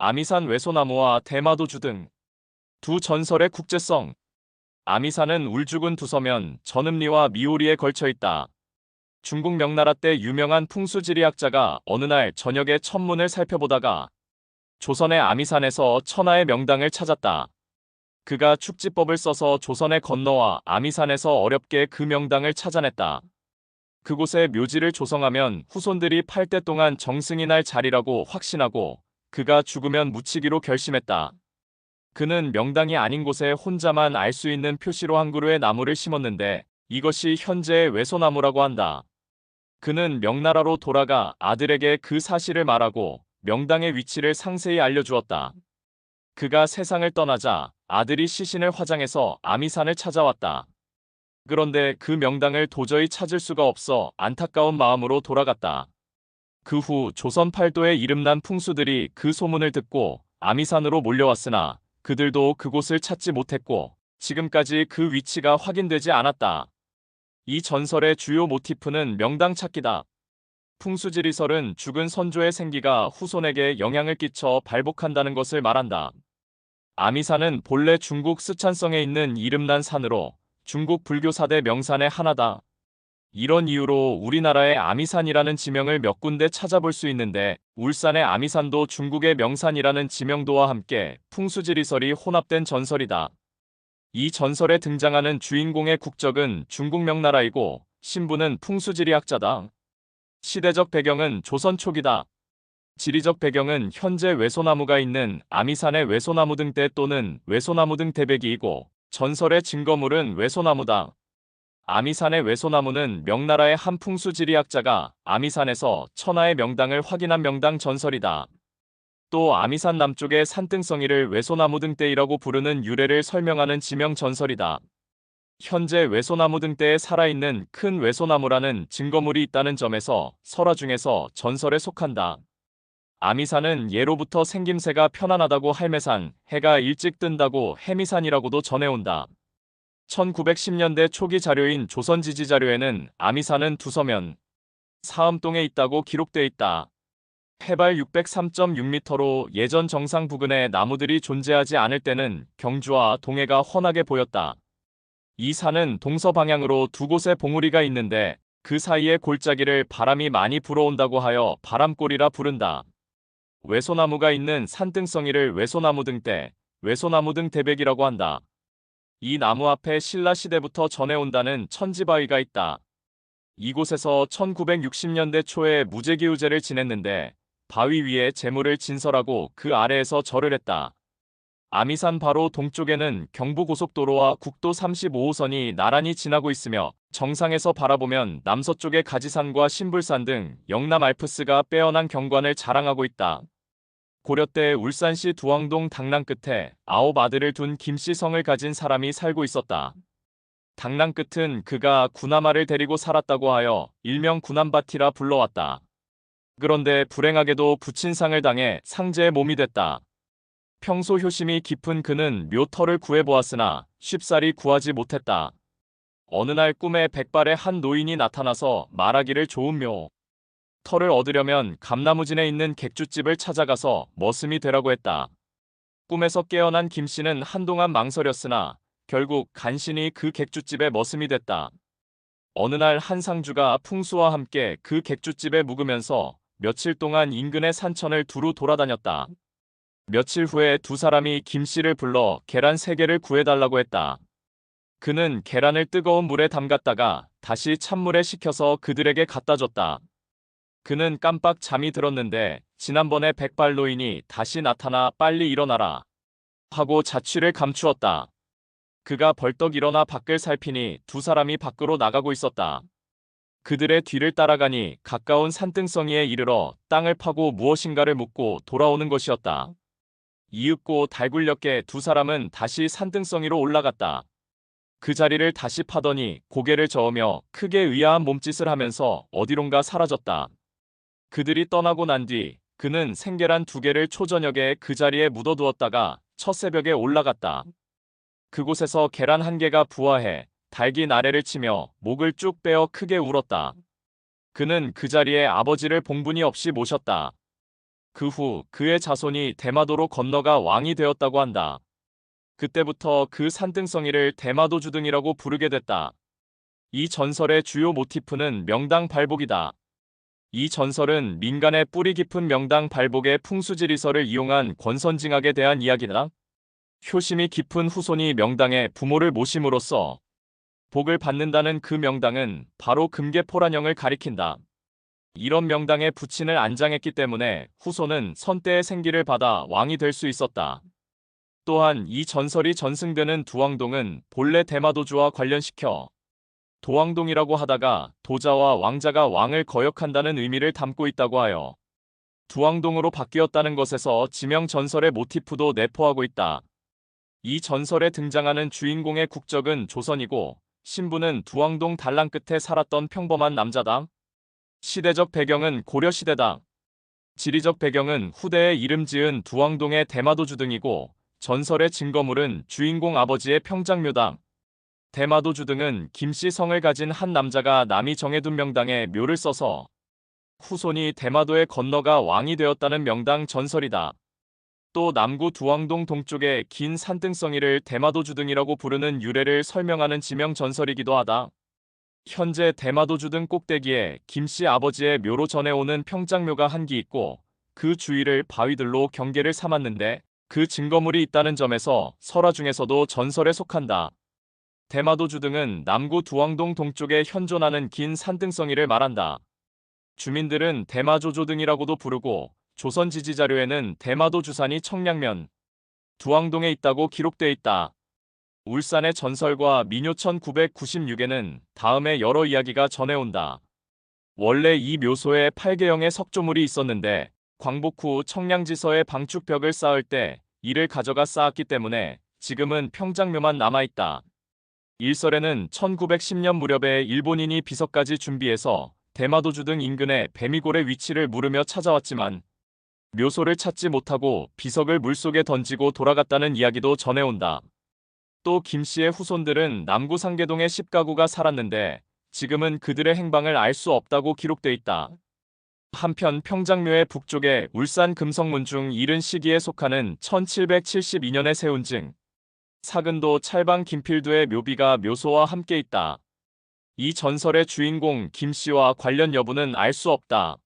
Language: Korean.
아미산 외소나무와 대마도주 등 두 전설의 국제성. 아미산은 울주군 두서면 전음리와 미오리에 걸쳐 있다. 중국 명나라 때 유명한 풍수지리학자가 어느 날 저녁에 천문을 살펴보다가 조선의 아미산에서 천하의 명당을 찾았다. 그가 축지법을 써서 조선에 건너와 아미산에서 어렵게 그 명당을 찾아냈다. 그곳에 묘지를 조성하면 후손들이 8대 동안 정승이 날 자리라고 확신하고 그가 죽으면 묻히기로 결심했다. 그는 명당이 아닌 곳에 혼자만 알 수 있는 표시로 한 그루의 나무를 심었는데 이것이 현재의 외소나무라고 한다. 그는 명나라로 돌아가 아들에게 그 사실을 말하고 명당의 위치를 상세히 알려주었다. 그가 세상을 떠나자 아들이 시신을 화장해서 아미산을 찾아왔다. 그런데 그 명당을 도저히 찾을 수가 없어 안타까운 마음으로 돌아갔다. 그 후 조선 팔도에 이름난 풍수들이 그 소문을 듣고 아미산으로 몰려왔으나 그들도 그곳을 찾지 못했고 지금까지 그 위치가 확인되지 않았다. 이 전설의 주요 모티프는 명당 찾기다. 풍수지리설은 죽은 선조의 생기가 후손에게 영향을 끼쳐 발복한다는 것을 말한다. 아미산은 본래 중국 쓰촨성에 있는 이름난 산으로 중국 불교 4대 명산의 하나다. 이런 이유로 우리나라의 아미산이라는 지명을 몇 군데 찾아볼 수 있는데 울산의 아미산도 중국의 명산이라는 지명도와 함께 풍수지리설이 혼합된 전설이다. 이 전설에 등장하는 주인공의 국적은 중국 명나라이고 신부는 풍수지리학자다. 시대적 배경은 조선 초기다. 지리적 배경은 현재 외소나무가 있는 아미산의 외소나무 등대 또는 외소나무 등 대백이이고 전설의 증거물은 외소나무다. 아미산의 외소나무는 명나라의 한 풍수지리학자가 아미산에서 천하의 명당을 확인한 명당 전설이다. 또 아미산 남쪽의 산등성이를 외소나무 등대이라고 부르는 유래를 설명하는 지명 전설이다. 현재 외소나무 등대에 살아있는 큰 외소나무라는 증거물이 있다는 점에서 설화 중에서 전설에 속한다. 아미산은 예로부터 생김새가 편안하다고 할매산, 해가 일찍 뜬다고 해미산이라고도 전해온다. 1910년대 초기 자료인 조선지지자료에는 아미산은 두서면, 사음동에 있다고 기록돼 있다. 해발 603.6m로 예전 정상 부근에 나무들이 존재하지 않을 때는 경주와 동해가 훤하게 보였다. 이 산은 동서 방향으로 두 곳에 봉우리가 있는데 그 사이의 골짜기를 바람이 많이 불어온다고 하여 바람골이라 부른다. 외소나무가 있는 산등성이를 외소나무 등대, 외소나무 등 대백이라고 한다. 이 나무 앞에 신라 시대부터 전해온다는 천지바위가 있다. 이곳에서 1960년대 초에 무제기우제를 지냈는데 바위 위에 재물을 진설하고 그 아래에서 절을 했다. 아미산 바로 동쪽에는 경부고속도로와 국도 35호선이 나란히 지나고 있으며 정상에서 바라보면 남서쪽의 가지산과 신불산 등 영남 알프스가 빼어난 경관을 자랑하고 있다. 고려 때 울산시 두왕동 당랑 끝에 9아들을 둔 김씨성을 가진 사람이 살고 있었다. 당랑 끝은 그가 구나마를 데리고 살았다고 하여 일명 구남바티라 불러왔다. 그런데 불행하게도 부친상을 당해 상제의 몸이 됐다. 평소 효심이 깊은 그는 묘터를 구해보았으나 쉽사리 구하지 못했다. 어느 날 꿈에 백발의 한 노인이 나타나서 말하기를 좋은 묘 터를 얻으려면 감나무진에 있는 객주집을 찾아가서 머슴이 되라고 했다. 꿈에서 깨어난 김씨는 한동안 망설였으나 결국 간신히 그 객주집의 머슴이 됐다. 어느 날 한 상주가 풍수와 함께 그 객주집에 묵으면서 며칠 동안 인근의 산천을 두루 돌아다녔다. 며칠 후에 두 사람이 김씨를 불러 계란 3개를 구해달라고 했다. 그는 계란을 뜨거운 물에 담갔다가 다시 찬물에 식혀서 그들에게 갖다 줬다. 그는 깜빡 잠이 들었는데 지난번에 백발 노인이 다시 나타나 빨리 일어나라 하고 자취를 감추었다. 그가 벌떡 일어나 밖을 살피니 두 사람이 밖으로 나가고 있었다. 그들의 뒤를 따라가니 가까운 산등성이에 이르러 땅을 파고 무엇인가를 묻고 돌아오는 것이었다. 이윽고 달굴녘에 두 사람은 다시 산등성이로 올라갔다. 그 자리를 다시 파더니 고개를 저으며 크게 의아한 몸짓을 하면서 어디론가 사라졌다. 그들이 떠나고 난 뒤 그는 생계란 2개를 초저녁에 그 자리에 묻어두었다가 첫새벽에 올라갔다. 그곳에서 계란 1개가 부화해 닭이 나래를 치며 목을 쭉 빼어 크게 울었다. 그는 그 자리에 아버지를 봉분이 없이 모셨다. 그 후 그의 자손이 대마도로 건너가 왕이 되었다고 한다. 그때부터 그 산등성이를 대마도주등이라고 부르게 됐다. 이 전설의 주요 모티프는 명당 발복이다. 이 전설은 민간의 뿌리 깊은 명당 발복의 풍수지리설을 이용한 권선징악에 대한 이야기다. 효심이 깊은 후손이 명당에 부모를 모심으로써 복을 받는다는 그 명당은 바로 금계포란형을 가리킨다. 이런 명당에 부친을 안장했기 때문에 후손은 선대의 생기를 받아 왕이 될 수 있었다. 또한 이 전설이 전승되는 두왕동은 본래 대마도주와 관련시켜 도왕동이라고 하다가 도자와 왕자가 왕을 거역한다는 의미를 담고 있다고 하여 두왕동으로 바뀌었다는 것에서 지명 전설의 모티프도 내포하고 있다. 이 전설에 등장하는 주인공의 국적은 조선이고 신부는 두왕동 단랑 끝에 살았던 평범한 남자다. 시대적 배경은 고려시대다. 지리적 배경은 후대에 이름 지은 두왕동의 대마도주 등이고 전설의 증거물은 주인공 아버지의 평장묘다. 대마도주 등은 김씨 성을 가진 한 남자가 남이 정해둔 명당에 묘를 써서 후손이 대마도에 건너가 왕이 되었다는 명당 전설이다. 또 남구 두왕동 동쪽의 긴 산등성이를 대마도주 등이라고 부르는 유래를 설명하는 지명 전설이기도 하다. 현재 대마도주 등 꼭대기에 김씨 아버지의 묘로 전해오는 평장묘가 한 기 있고 그 주위를 바위들로 경계를 삼았는데 그 증거물이 있다는 점에서 설화 중에서도 전설에 속한다. 대마도주 등은 남구 두왕동 동쪽에 현존하는 긴 산등성이를 말한다. 주민들은 대마조조 등이라고도 부르고 조선 지지자료에는 대마도주산이 청량면, 두왕동에 있다고 기록돼 있다. 울산의 전설과 민요 1996에는 다음에 여러 이야기가 전해온다. 원래 이 묘소에 8개형의 석조물이 있었는데 광복 후 청량지서에 방축벽을 쌓을 때 이를 가져가 쌓았기 때문에 지금은 평장묘만 남아있다. 일설에는 1910년 무렵에 일본인이 비석까지 준비해서 대마도주 등 인근의 뱀이골의 위치를 물으며 찾아왔지만 묘소를 찾지 못하고 비석을 물속에 던지고 돌아갔다는 이야기도 전해온다. 또 김씨의 후손들은 남구 상계동에 10가구가 살았는데 지금은 그들의 행방을 알 수 없다고 기록돼 있다. 한편 평장묘의 북쪽에 울산 금성문 중 이른 시기에 속하는 1772년에 세운 증 사근도 찰방 김필두의 묘비가 묘소와 함께 있다. 이 전설의 주인공 김씨와 관련 여부는 알 수 없다.